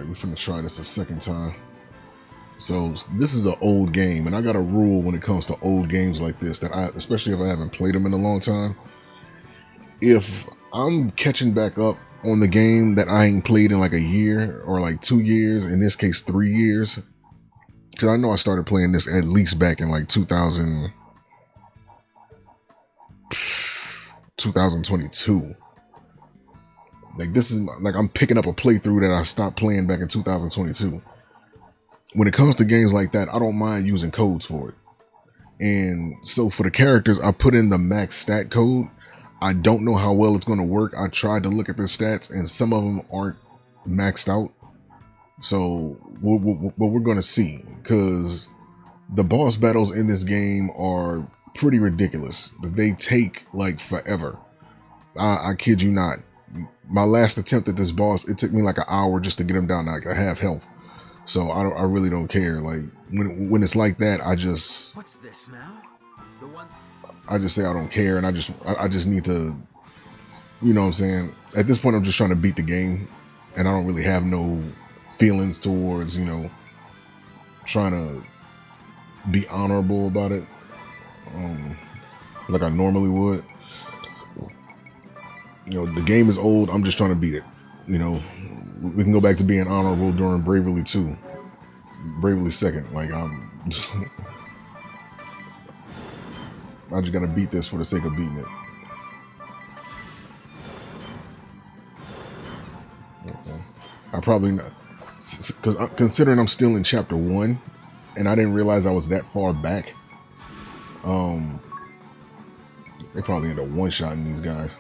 Alright, we're finna try this a second time. So this is an old game, and I got a rule when it comes to old games like this that especially if I haven't played them in a long time. If I'm catching back up on the game that I ain't played in like a year or like 2 years, in this case 3 years, because I know I started playing this at least back in like 2022. Like this is like I'm picking up a playthrough that I stopped playing back in 2022. When it comes to games like that, I don't mind using codes for it. And so for the characters, I put in the max stat code. I don't know how well it's going to work. I tried to look at the stats and some of them aren't maxed out. So we're going to see, because the boss battles in this game are pretty ridiculous. They take like forever. I kid you not. My last attempt at this boss, it took me like an hour just to get him down to like a half health. So I really don't care. Like when it's like that, I just what's this now? I just say I don't care, and I just need to, you know what I'm saying? At this point, I'm just trying to beat the game, and I don't really have no feelings towards, you know, trying to be honorable about it, like I normally would. You know, the game is old. I'm just trying to beat it. You know, we can go back to being honorable during Bravely 2. Bravely 2nd. Like I just gotta beat this for the sake of beating it. Okay. I probably not, because considering I'm still in chapter 1, and I didn't realize I was that far back. They probably end up one-shotting these guys.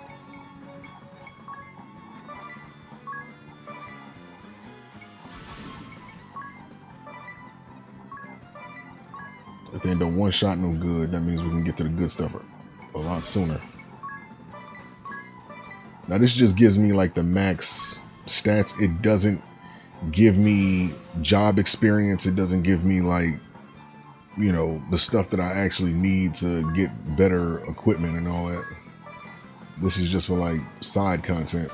If they end up one-shotting them good, that means we can get to the good stuff a lot sooner. Now this just gives me like the max stats. It doesn't give me job experience. It doesn't give me like, you know, the stuff that I actually need to get better equipment and all that. This is just for like side content.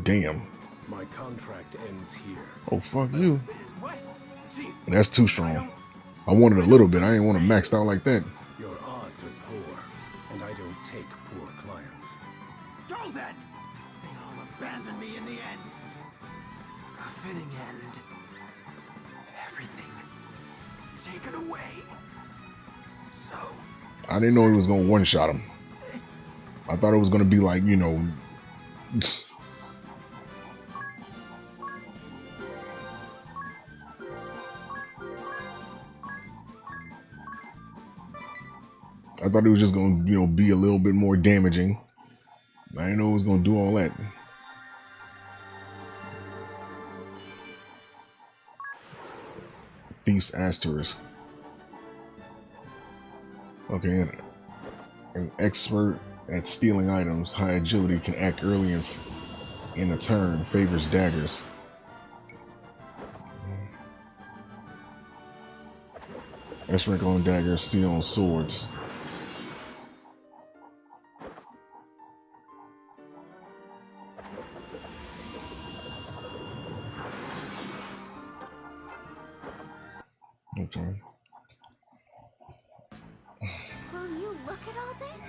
Damn. My contract ends here. Oh, fuck you. That's too strong. I wanted a little bit. I didn't want to maxed out like that. Your odds are poor, and I don't take poor clients. Go then! They all abandoned me in the end. A fitting end. Everything taken away. So I didn't know he was gonna one-shot him. I thought it was gonna be like, you know. I thought it was just gonna, you know, be a little bit more damaging. I didn't know it was gonna do all that. Thief's Asterisk. Okay, an expert at stealing items, high agility, can act early in a turn, favors daggers. S rank on daggers, C on swords. Okay. Will you look at all this?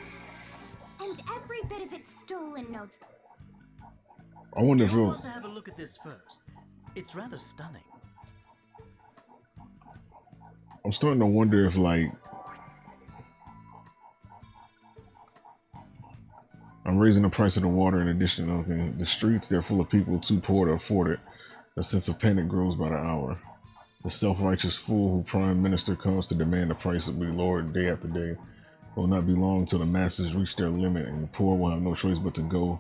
And every bit of it's stolen notes. I wonder if I it'll... want to have a look at this first. It's rather stunning. I'm starting to wonder if, like, I'm raising the price of the water in addition. Okay, the streets, they're full of people too poor to afford it. A sense of panic grows by the hour. The self-righteous fool who prime minister comes to demand the price will be lowered day after day. It will not be long till the masses reach their limit and the poor will have no choice but to go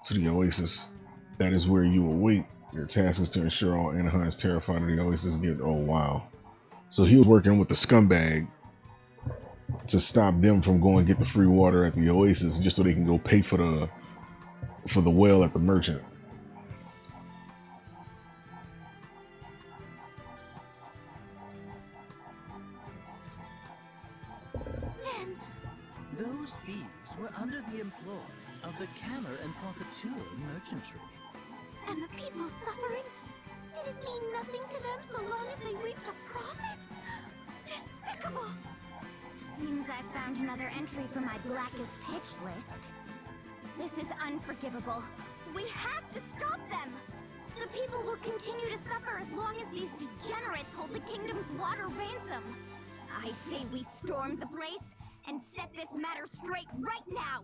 to the oasis. That is where you will wait. Your task is to ensure all Anaheims terrified of the oasis get... Oh, wow. So he was working with the scumbag to stop them from going and get the free water at the oasis just so they can go pay for the well at the merchant. Those thieves were under the employ of the Cammer and Profiteering merchantry. And the people suffering Did it mean nothing to them so long as they reaped a profit? Despicable! Seems I found another entry for my blackest pitch list. This is unforgivable. We have to stop them! The people will continue to suffer as long as these degenerates hold the kingdom's water ransom. I say we storm the place and set this matter straight right now!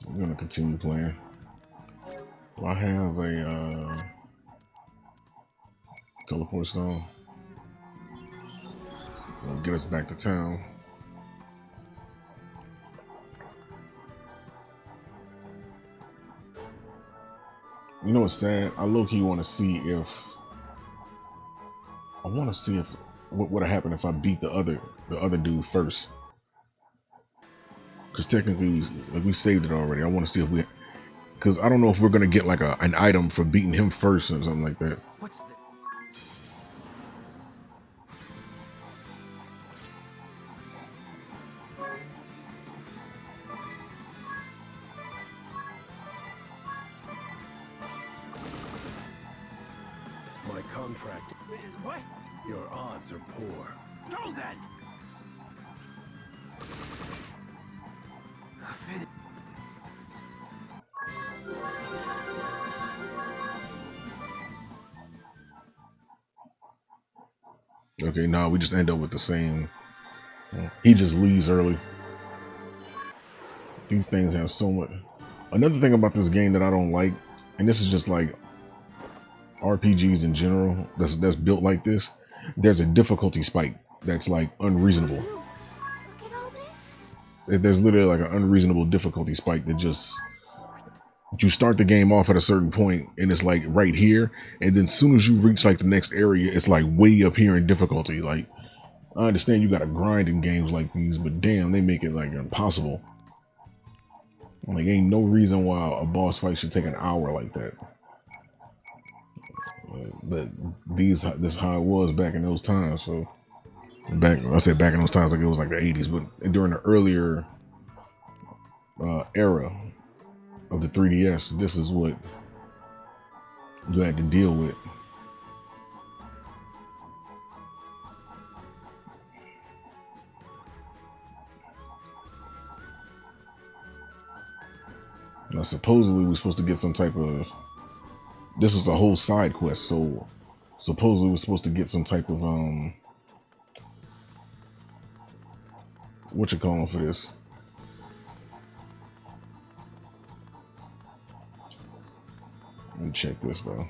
We're gonna continue playing. I have a teleport stone. It'll get us back to town. You know what's sad? I low-key want to see if what would have happened if I beat the other dude first. Because technically, we saved it already. I want to see if because I don't know if we're gonna get like an item for beating him first or something like that. What's the... My contract. What? Your odds are poor. Go then! Finish. Okay, now we just end up with the same. He just leaves early. These things have so much. Another thing about this game that I don't like, and this is just like RPGs in general that's built like this, there's a difficulty spike that's like unreasonable. Look at all this? There's literally like an unreasonable difficulty spike that just, you start the game off at a certain point and it's like right here, and then as soon as you reach like the next area, it's like way up here in difficulty. Like, I understand you gotta grind in games like these, but damn, they make it like impossible. Like, ain't no reason why a boss fight should take an hour like that. But this is how it was back in those times. So I said back in those times, like it was like the 80s, but during the earlier era of the 3DS, this is what you had to deal with. Now, supposedly we're supposed to get some type of. This was a whole side quest, so supposedly we're supposed to get some type of what you calling for this? Let me check this though.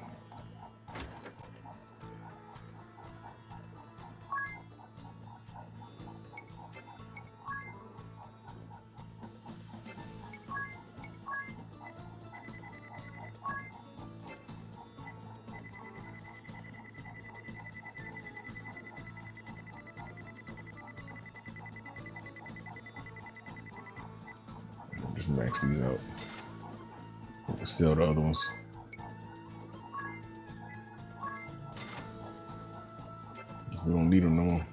Just max these out. Sell the other ones. We don't need them no more.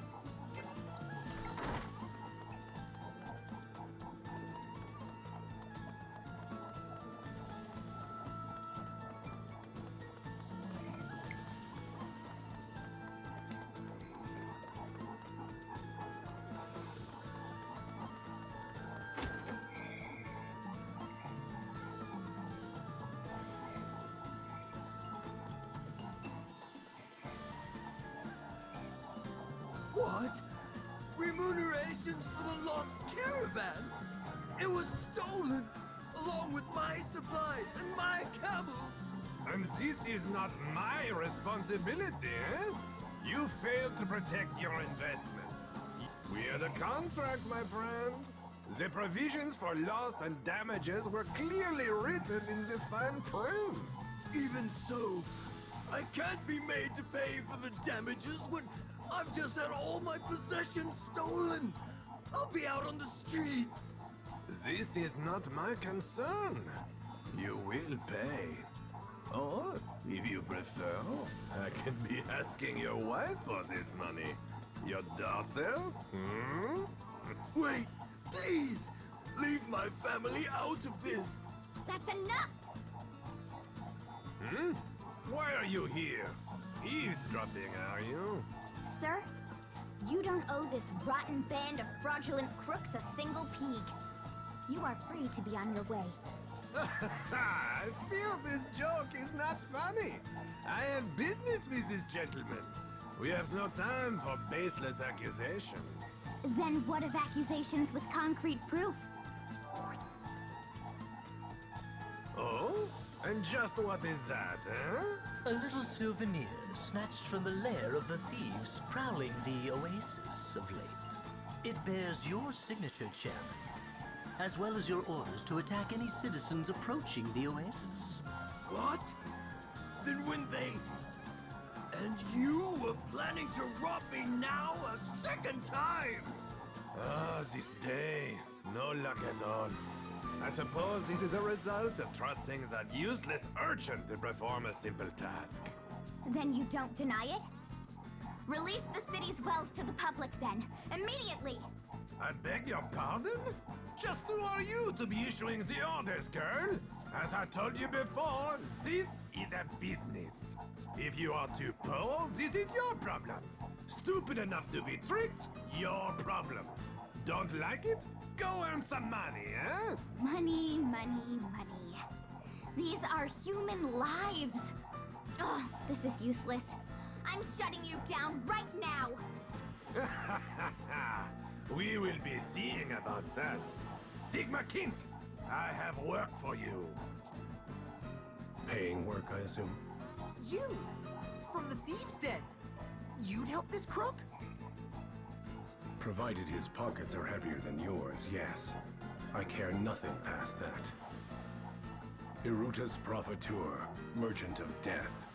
What? Remunerations for the lost caravan? It was stolen, along with my supplies and my camels. And this is not my responsibility, eh? You failed to protect your investments. We had a contract, my friend. The provisions for loss and damages were clearly written in the fine print. Even so, I can't be made to pay for the damages when I've just had all my possessions stolen. I'll be out on the streets. This is not my concern. You will pay. Or, if you prefer, I can be asking your wife for this money. Your daughter? Hmm? Wait, please! Leave my family out of this! That's enough! Hmm? Why are you here? Eavesdropping, are you? Sir, you don't owe this rotten band of fraudulent crooks a single peeg. You are free to be on your way. I feel this joke is not funny. I have business with this gentleman. We have no time for baseless accusations. Then what of accusations with concrete proof? Oh? And just what is that, eh? A little souvenir snatched from the lair of the thieves prowling the oasis of late. It bears your signature, Chairman, as well as your orders to attack any citizens approaching the oasis. What? Then when they... And you were planning to rob me now a second time! Ah, this day. No luck at all. I suppose this is a result of trusting that useless urchin to perform a simple task. Then you don't deny it? Release the city's wells to the public then, immediately! I beg your pardon? Just who are you to be issuing the orders, girl? As I told you before, this is a business. If you are too poor, this is your problem. Stupid enough to be tricked, your problem. Don't like it? Go earn some money, eh? Money, money, money. These are human lives. Oh, this is useless. I'm shutting you down right now. We will be seeing about that. Sigma Kint, I have work for you. Paying work, I assume? You! From the thieves' den! You'd help this crook? Provided his pockets are heavier than yours, yes. I care nothing past that. Irutus Profiteur, Merchant of Death.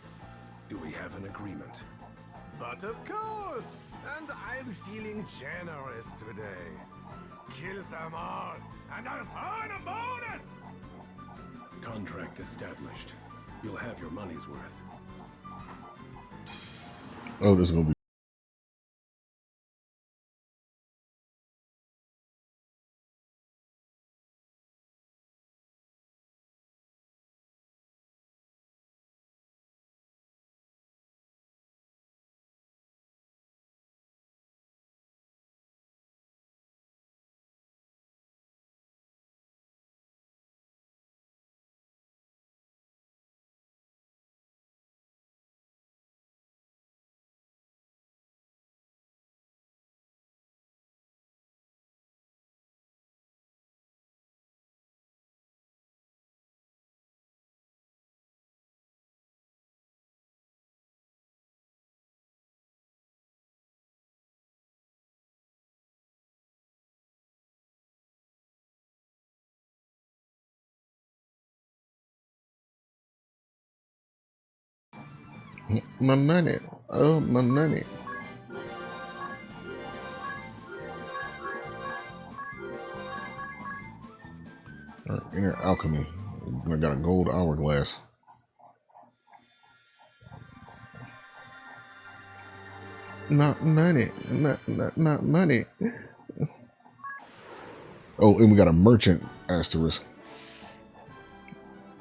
Do we have an agreement? But of course! And I'm feeling generous today. Kill some more, and I'll earn a bonus! Contract established. You'll have your money's worth. Oh, this is gonna be. My money. Oh, my money. All right, inner alchemy. I got a gold hourglass. Not money. Not money. Oh, and we got a merchant asterisk.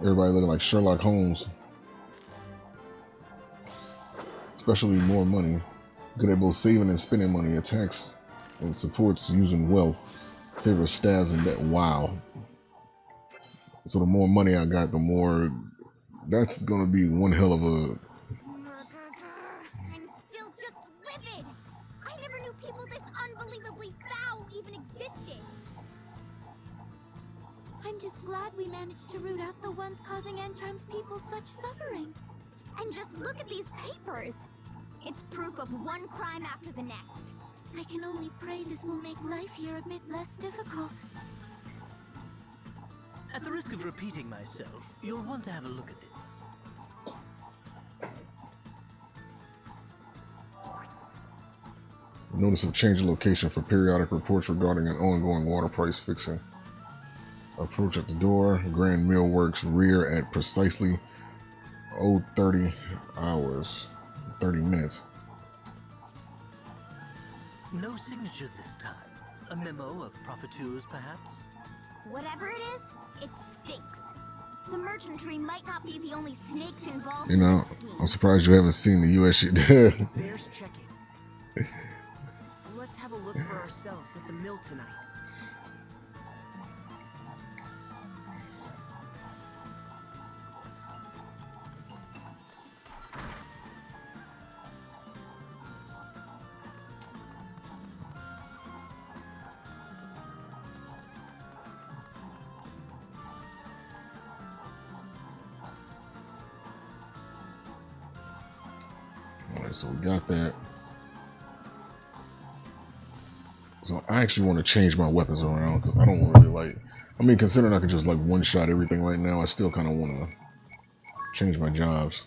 Everybody looking like Sherlock Holmes. Especially more money. Good at both saving and spending money. Attacks and supports using wealth. Favor stats and that. Wow. So the more money I got, the more. That's gonna be one hell of a. I'm still just livid. I never knew people this unbelievably foul even existed. I'm just glad we managed to root out the ones causing Encharm's people such suffering. And just look at these papers. It's proof of one crime after the next. I can only pray this will make life here a bit less difficult. At the risk of repeating myself, you'll want to have a look at this. Notice of change of location for periodic reports regarding an ongoing water price fixing. Approach at the door. Grand Mill Works rear at precisely 0:30 hours, 30 minutes. No signature this time. A memo of profiteers, perhaps? Whatever it is, it stinks. The merchantry might not be the only snakes involved You in know, this scheme. I'm surprised you haven't seen the US shit. Bears checking. Let's have a look for ourselves at the mill tonight. Alright, so we got that. So I actually want to change my weapons around because I don't really like. I mean, considering I can just like one shot everything right now, I still kind of want to change my jobs.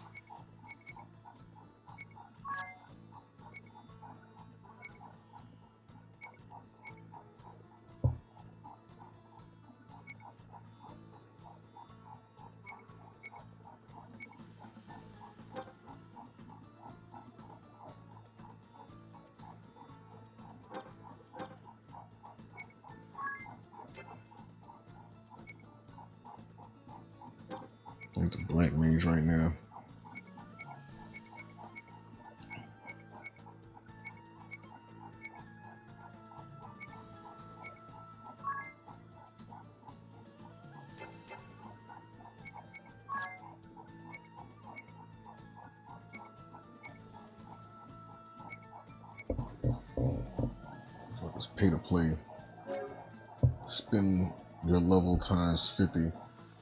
It's a black mage right now. So it's pay to play. Spend your level times 50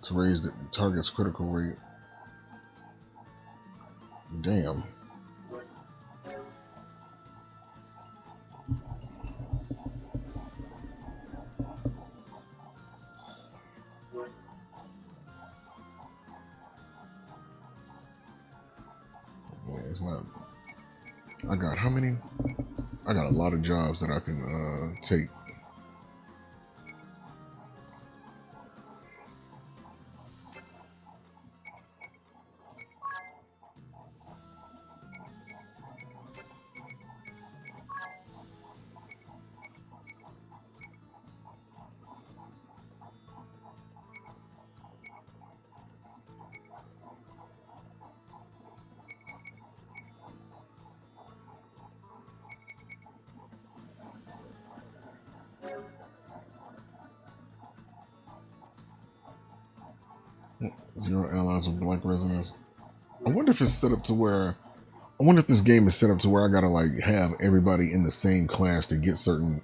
to raise the target's critical rate. Damn. Yeah, it's not. I got how many? I got a lot of jobs that I can take. Zero allies of black residents. I wonder if it's set up to where. I wonder if this game is set up to where I gotta like have everybody in the same class to get certain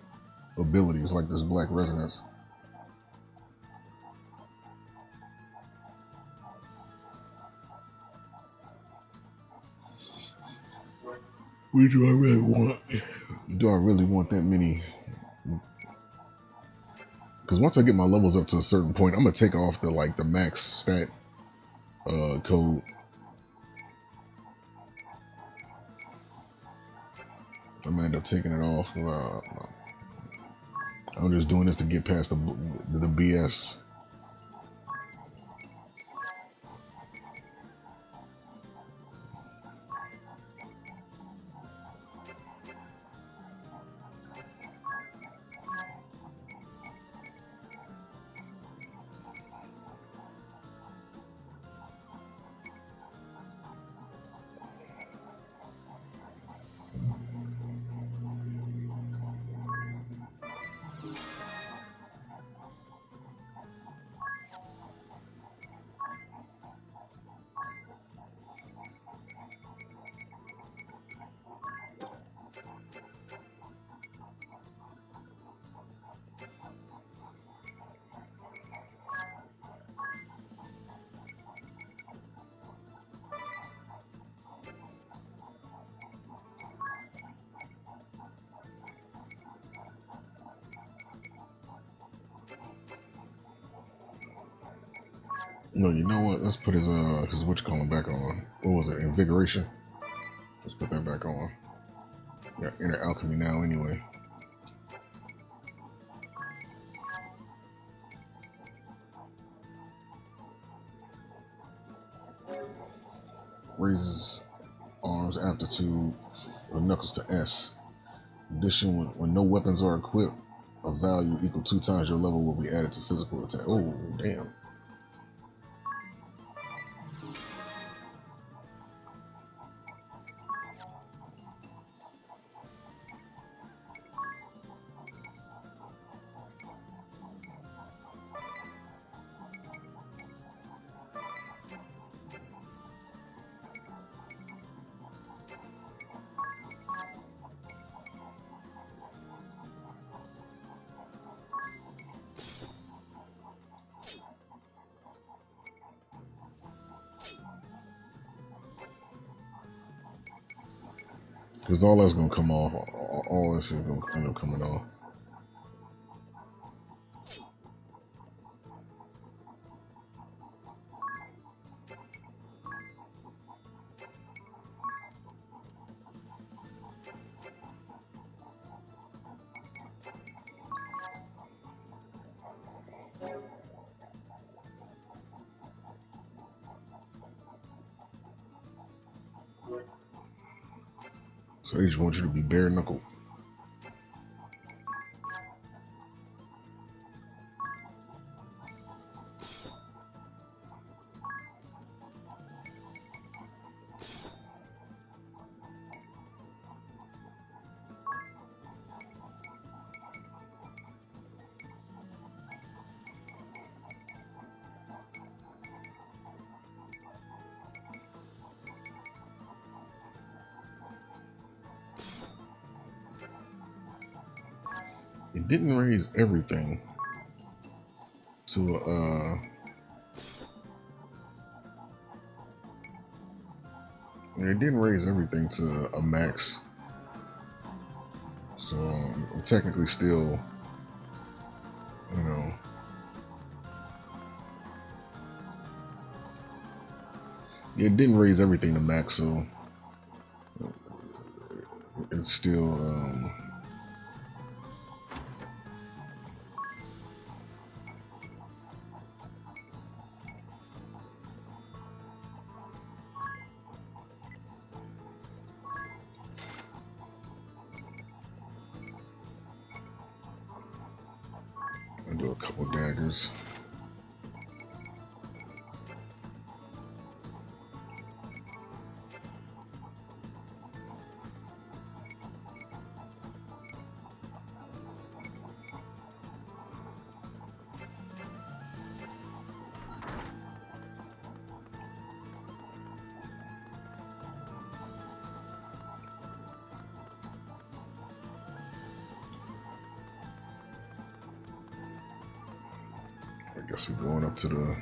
abilities, like this black residence. What do I really want? Do I really want that many? Because once I get my levels up to a certain point, I'm gonna take off the max stat code. I'm gonna end up taking it off. I'm just doing this to get past the BS. No, you know what? Let's put his what you call him back on. What was it? Invigoration. Let's put that back on. Yeah, inner alchemy now anyway. Raises arms aptitude with knuckles to S. Addition, when no weapons are equipped, a value equal 2 times your level will be added to physical attack. Oh, damn. Because all that's going to come off. All this is going to end up coming off. So they just want you to be bare knuckled. It didn't raise everything to it didn't raise everything to a max. So I'm technically still, you know, it didn't raise everything to max, so it's still I'll do a couple daggers. I guess we're going up to the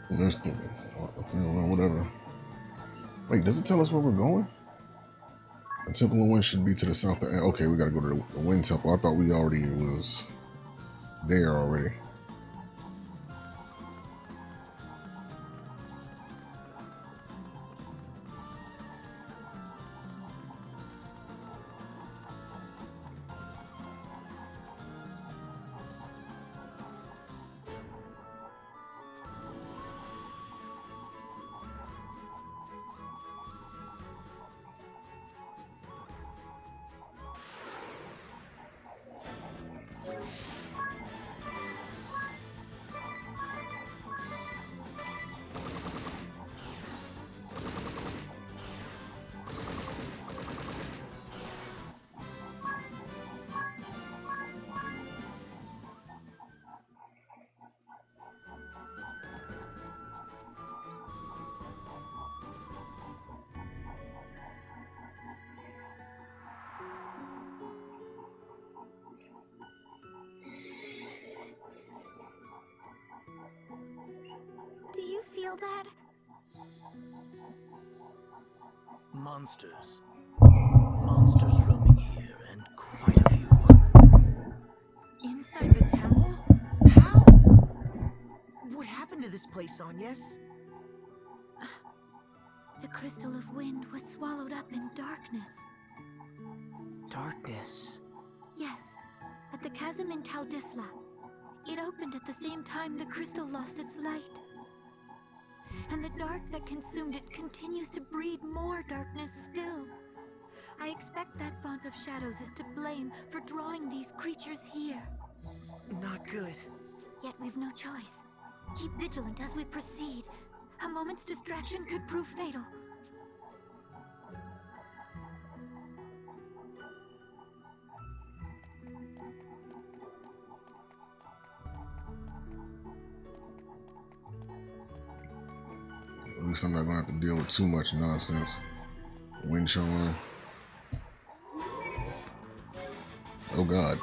there's the whatever. Wait, does it tell us where we're going? The Temple of Wind should be to the south. Okay, we gotta go to the Wind Temple. I thought we already was there already. Do you feel that? monsters. Monsters roaming here, and quite a few. Inside the temple? How? What happened to this place, Agnes? The crystal of wind was swallowed up in darkness. Darkness. Yes, at the chasm in Kaldisla. It opened at the same time the crystal lost its light. And the dark that consumed it continues to breed more darkness still. I expect that font of shadows is to blame for drawing these creatures here. Not good. Yet we've no choice. Keep vigilant as we proceed. A moment's distraction could prove fatal. At least I'm not gonna have to deal with too much nonsense. Wind charm. Oh God.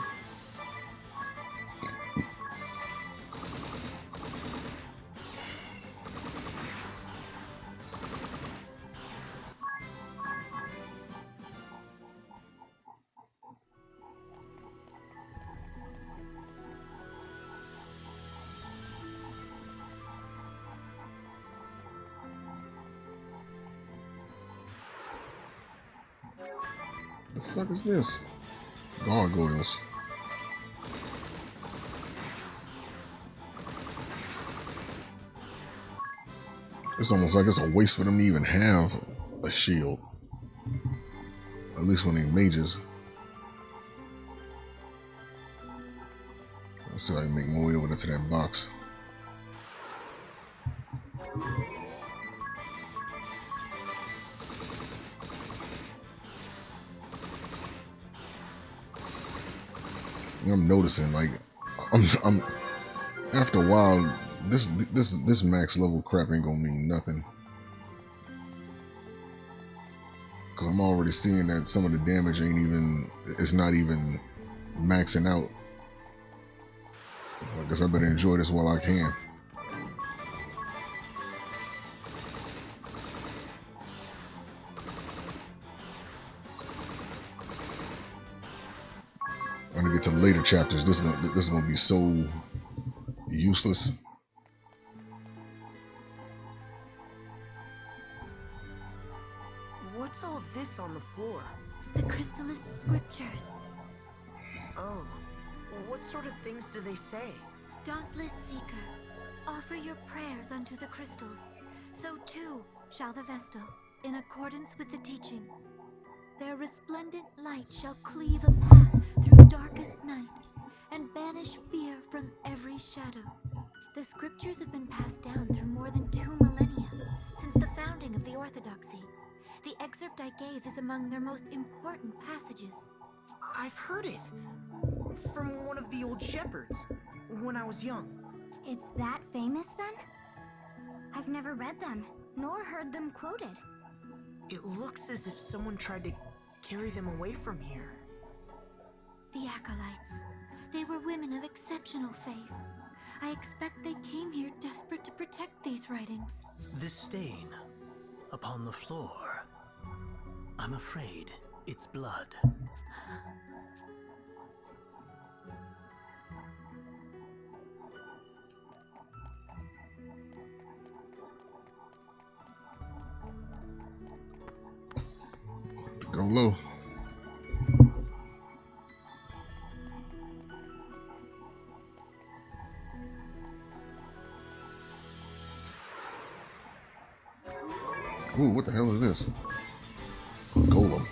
The fuck is this? Gargoyles. It's almost like it's a waste for them to even have a shield. At least when they mages. Let's see if I can make my way over there to that box. I'm noticing, like, I'm after a while, this max level crap ain't gonna mean nothing. Cause I'm already seeing that some of the damage it's not even maxing out. I guess I better enjoy this while I can. When I get to later chapters, this is gonna be so useless. What's all this on the floor? The crystallist scriptures. Oh. What sort of things do they say? Dauntless seeker, offer your prayers unto the crystals. So too shall the Vestal, in accordance with the teachings. Their resplendent light shall cleave a path through darkest night, and banish fear from every shadow. The scriptures have been passed down through more than 2 millennia, since the founding of the Orthodoxy. The excerpt I gave is among their most important passages. I've heard it. From one of the old shepherds, when I was young. It's that famous then? I've never read them, nor heard them quoted. It looks as if someone tried to carry them away from here. The acolytes. They were women of exceptional faith. I expect they came here desperate to protect these writings. This stain upon the floor. I'm afraid it's blood. Go low. Ooh, what the hell is this? Golem.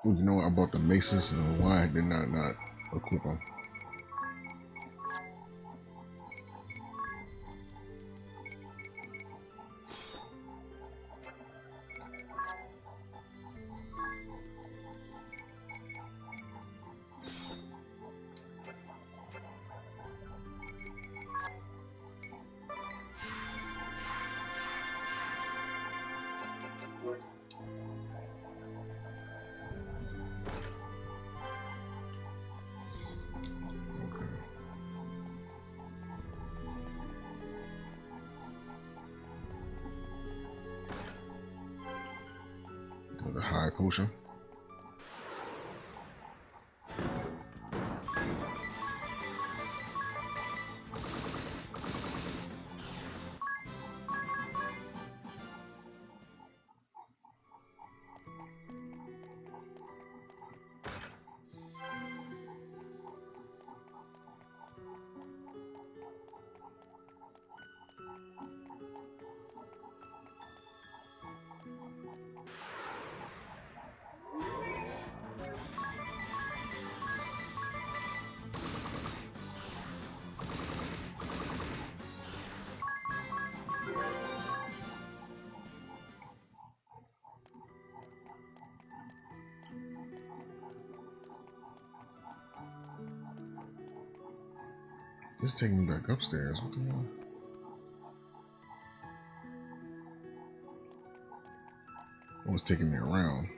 Ooh, you know what? I bought the maces, and why did not equip them? revive potion. It's taking me back upstairs. What the hell? Oh, it's taking me around.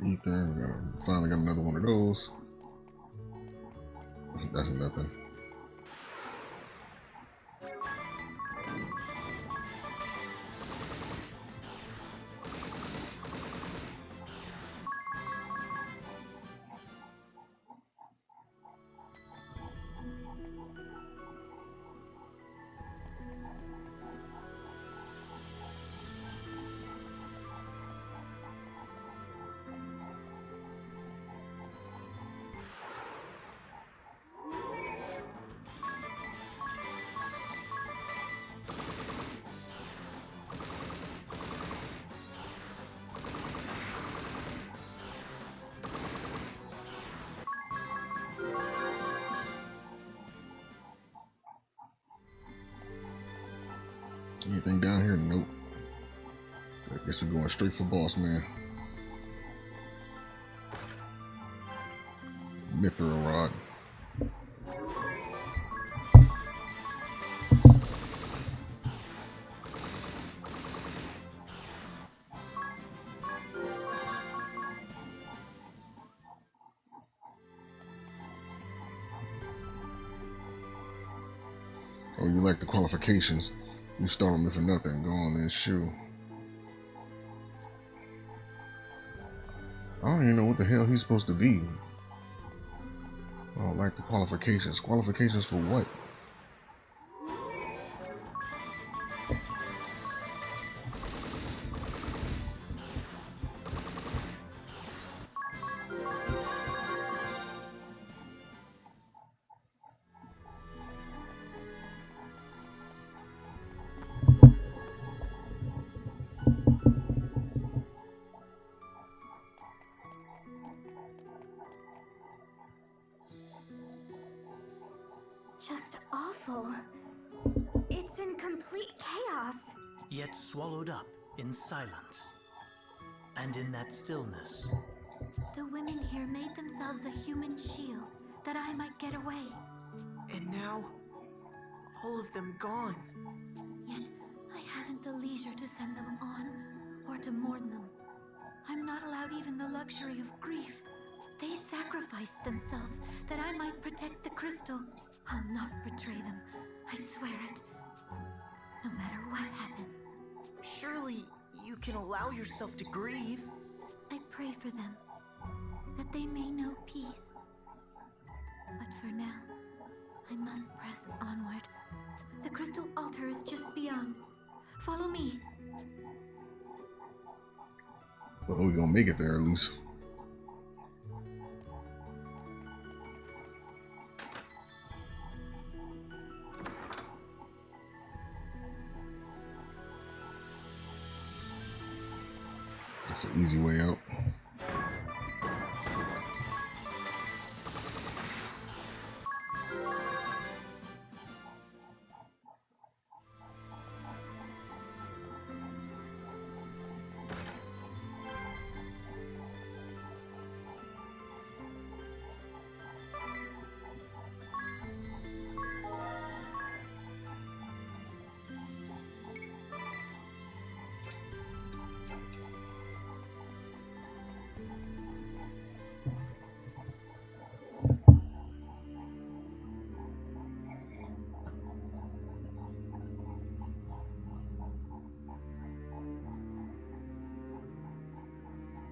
Ether, finally got another one of those. That's nothing. Anything down here? Nope. I guess we're going straight for boss man. Mithril rod. Oh, you like the qualifications? You start me for nothing. Go on then, shoe. I don't even know what the hell he's supposed to be. I don't like the qualifications. Qualifications for what? Just awful. It's in complete chaos. Yet swallowed up in silence. And in that stillness, The women here made themselves a human shield that I might get away. And now, all of them gone. Yet I haven't the leisure to send them on or to mourn them. I'm not allowed even the luxury of grief. They sacrificed themselves that I might protect the crystal. I'll not betray them. I swear it. No matter what happens. Surely you can allow yourself to grieve. I pray for them, that they may know peace. But for now, I must press onward. The crystal altar is just beyond. Follow me. Well, we're gonna make it there at least. That's an easy way out.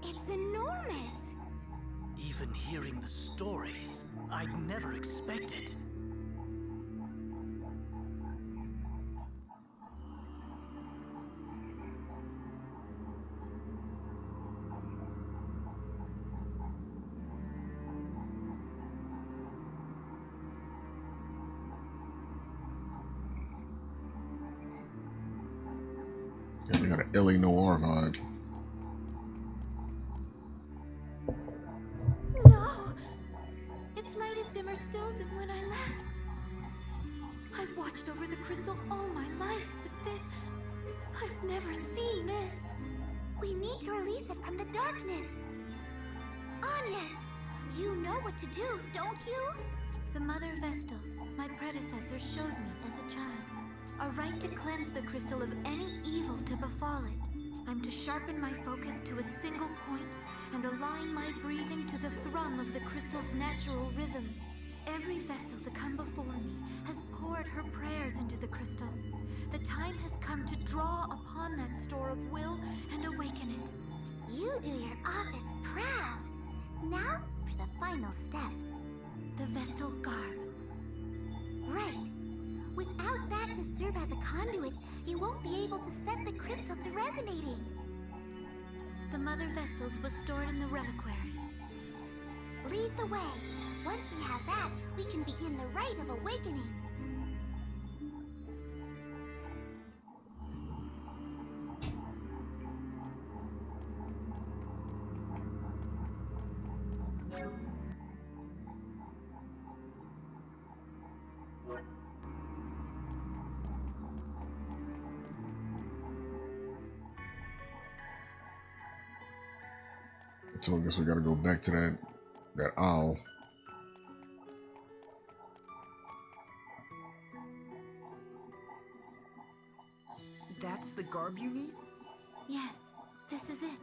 It's enormous. Even hearing the stories, I'd never expected. Yeah, they got an LA Noir vibe. No! Its light is dimmer still than when I left. I've watched over the crystal all my life, but this... I've never seen this. We need to release it from the darkness. Agnes, you know what to do, don't you? The Mother Vestal, my predecessor, showed me as a child. A right to cleanse the crystal of any evil to befall it. I'm to sharpen my focus to a single point and align my breathing to the thrum of the crystal's natural rhythm. Every vessel to come before me has poured her prayers into the crystal. The time has come to draw upon that store of will and awaken it. You do your office proud. Now for the final step. The Vestal Garb. Right. Without that to serve as a conduit, you won't be able to set the crystal to resonating. The Mother Vestals was stored in the reliquary. Lead the way. Once we have that, we can begin the rite of awakening. So I guess we gotta go back to that owl. That's the garb you need? Yes, this is it.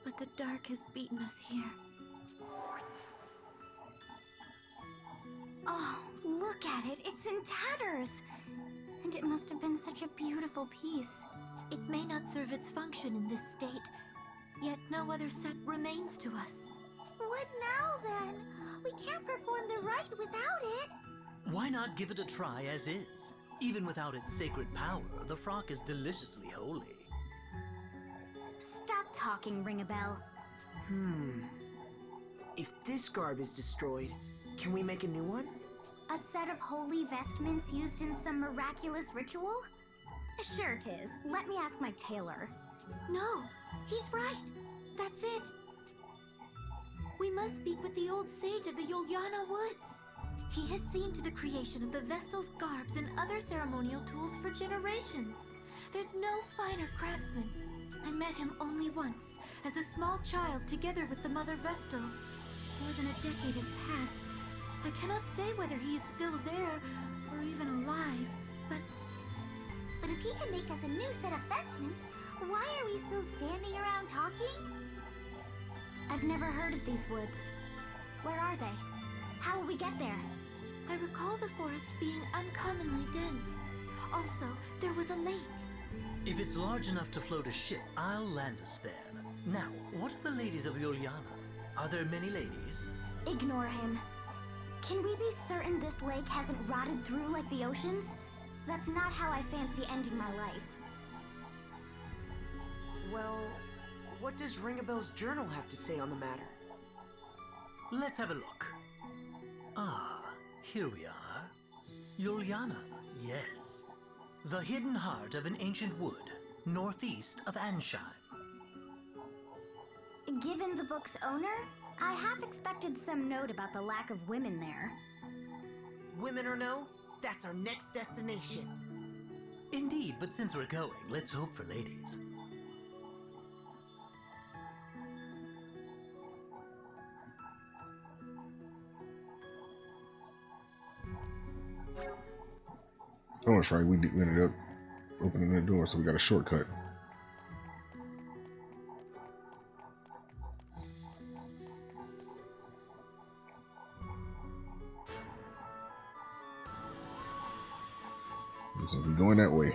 But the dark has beaten us here. Oh, look at it. It's in tatters. And it must have been such a beautiful piece. It may not serve its function in this state, yet no other set remains to us. What now, then? We can't perform the rite without it. Why not give it a try as is? Even without its sacred power, the frock is deliciously holy. Stop talking, Ring-a-Bell. If this garb is destroyed, can we make a new one? A set of holy vestments used in some miraculous ritual? Sure it is. Let me ask my tailor. No, he's right. That's it. We must speak with the old sage of the Yuliana Woods. He has seen to the creation of the Vestal's garbs and other ceremonial tools for generations. There's no finer craftsman. I met him only once, as a small child together with the Mother Vestal. More than a decade has passed. I cannot say whether he is still there, or even alive, but if he can make us a new set of vestments, why are we still standing around talking? I've never heard of these woods. Where are they? How will we get there? I recall the forest being uncommonly dense. Also, there was a lake. If it's large enough to float a ship, I'll land us there. Now, what of the ladies of Yuliana? Are there many ladies? Ignore him. Can we be certain this lake hasn't rotted through like the oceans? That's not how I fancy ending my life. Well, what does Ring-a-Bell's journal have to say on the matter? Let's have a look. Ah, here we are. Yuliana, yes. The hidden heart of an ancient wood, northeast of Ansheim. Given the book's owner, I half expected some note about the lack of women there. Women or no, that's our next destination. Indeed, but since we're going, let's hope for ladies. Oh, that's right. We ended up opening that door, so we got a shortcut. So we're going that way.